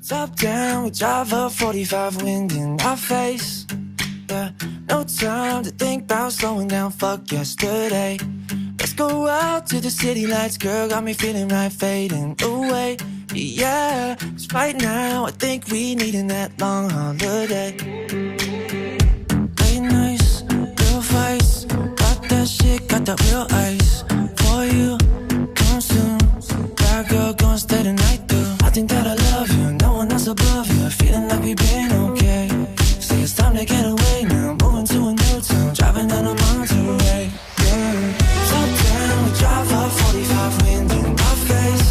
Top down, we drive up 45, wind in our face. Yeah, no time to think about slowing down, fuck yesterday. Let's go out to the city lights, girl, got me feeling right, fading away. Yeah, 'cause right now I think we needin' that long holiday. Late nights, real fights, got that shit, got that real ice. For you, come soon, bad girl, gonna stay the night through. I think that I love you, no one else above you, feeling like we've been okay. Say it's time to get away now, moving to a new town, driving down a Monterey. Yeah. Top down, we drive up 45, wind in our face.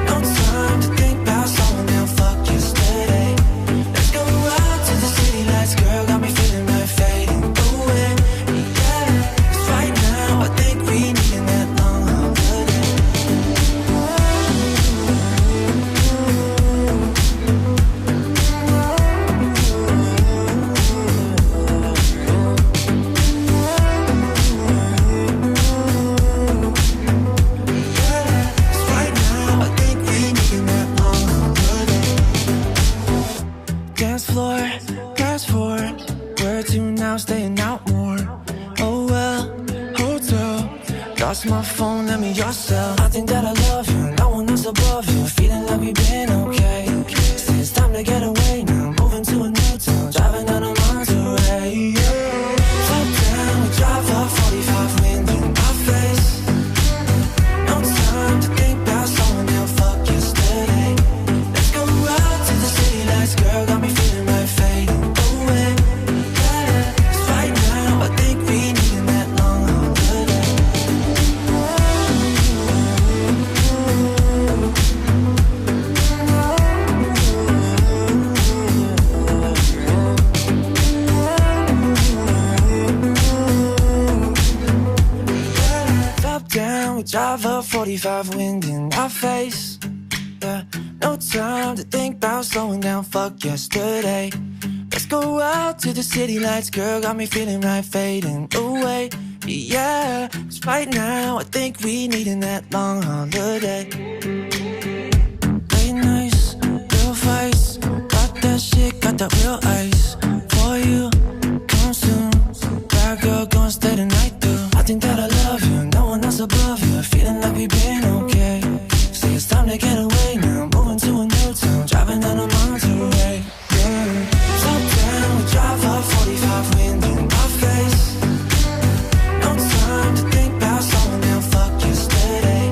No time to think about slowing down, fuck yesterday. Let's go out to the city lights, girl, got me feeling right, fading away. Yeah, 'cause right now I think we needin' that long holiday. Dance floor, fast forward, where to now, staying out more. Oh well, hotel, lost my phone, let me your cell. I think that I love you, no one else above you, feeling like we've been okay. Say it's time to get away now, moving to a new town, driving down a Monterey. Yeah. Top down, we drive up 45, wind in our face. No time to think about slowing down, fuck yesterday. Let's go out to the city lights, girl, got me feeling right, fading away. Yeah, 'cause right now I think we needin' that long holiday. Top down, we drive up 45, wind in our face. Yeah, no time to think about slowing down, fuck yesterday. Let's go out to the city lights, girl, got me feeling right, fading away. Yeah, 'cause right now I think we needin' that long holiday. Late nights, real fights, got that shit, got that real ice. For you, come soon, bad girl, gonna stay the night through. I think that I love you, no one else above you, feeling like we've been okay. Say it's time to get away now, moving to a new town, driving down a Monterey. Yeah. Top down, we drive up 45, wind in our face. No time to think about slowing down, fuck yesterday.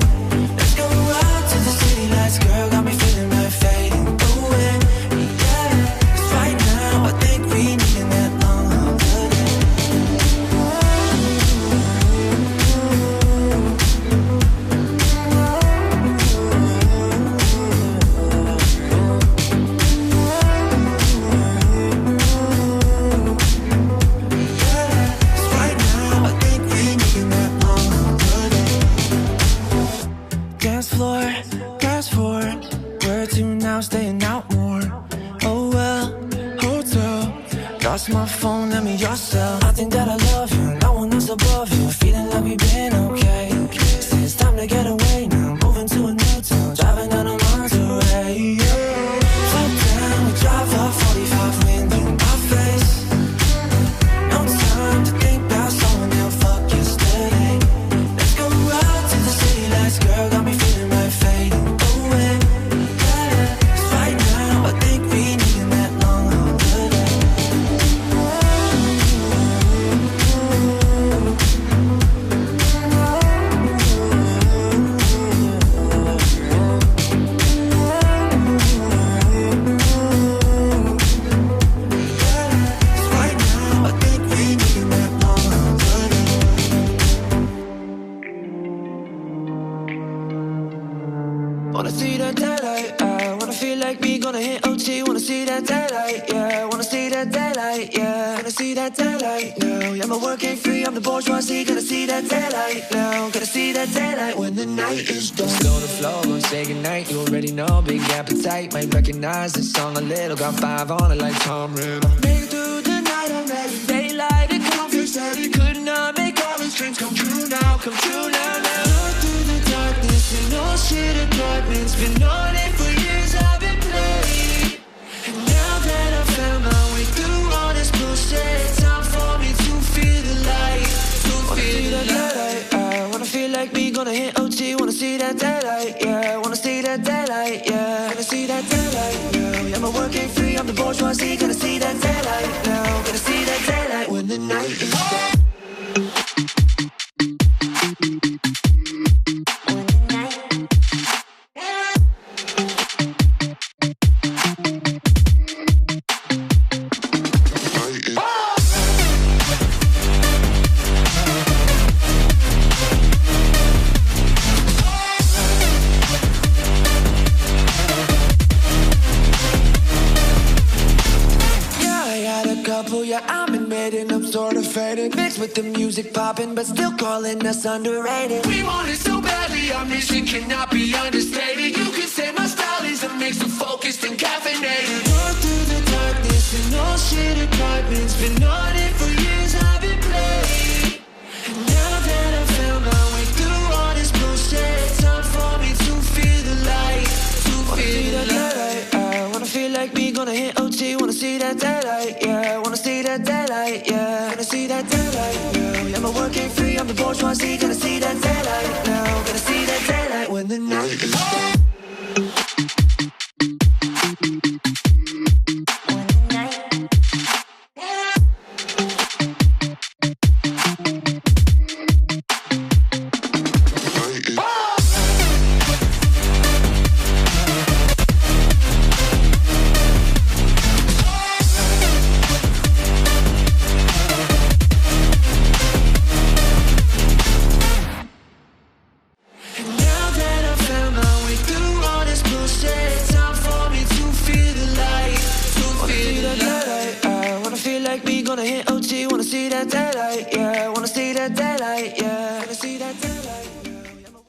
Let's go out to the city lights, girl, got me feeling right, fading away. Yeah, 'cause right now I think we needin' that long holiday. Dance floor, fast forward, where to now, staying out more. Oh well, hotel, lost my phone, let me your cell. I think that I love you, no one else above you, feeling like we've been okay. Say it's time to get away now, moving to a new town, driving down a Monterey. Yeah. Top down, we drive up 45, wind in our face. No time to think about slowing down, fuck yesterday. Let's go out to the city lights, girl, got me feeling right, fading away. Yeah, 'cause right now I think we needin' that long holiday. Wanna see that daylight, I wanna feel like me, gonna hit OT. Wanna see that daylight, yeah. Wanna see that daylight, yeah. Gonna see that daylight now. Yeah, my work ain't free, I'm the bourgeoisie. Gonna see that daylight now. Gonna see that daylight when the night is done. Slow the flow, gonna say goodnight. You already know, big appetite. Might recognize this song a little. Got 5 on it like Tom Riddle. Make it through the night, I'm ready. Daylight, it comes feel steady. Could not make all these dreams come true now. Come true now, now. Look through the darkness and all shit apartments. Been on it for years, I've been playing. see that daylight now. Yeah, my work ain't free, I'm the bourgeoisie. Gonna see that daylight now. Gonna see that daylight when the night is dead. Mixed with the music popping, but still calling us underrated. We want it so badly, our mission cannot be understated. You can say my style is a mix of focused and caffeinated. Run through the darkness in all shit apartments. Been on it for years, I've been playing. Now that I found my way through all this bullshit, it's time for me to feel the light. To feel the light. I wanna feel like me, gonna hit OT. Wanna see that daylight, yeah. Wanna see that daylight, yeah. Gonna see that daylight now. Yeah, my work ain't free, I'm the bourgeoisie. Gonna see that daylight now. Gonna see that daylight when the night is dead. Wanna see that daylight, yeah. Wanna see that daylight, yeah.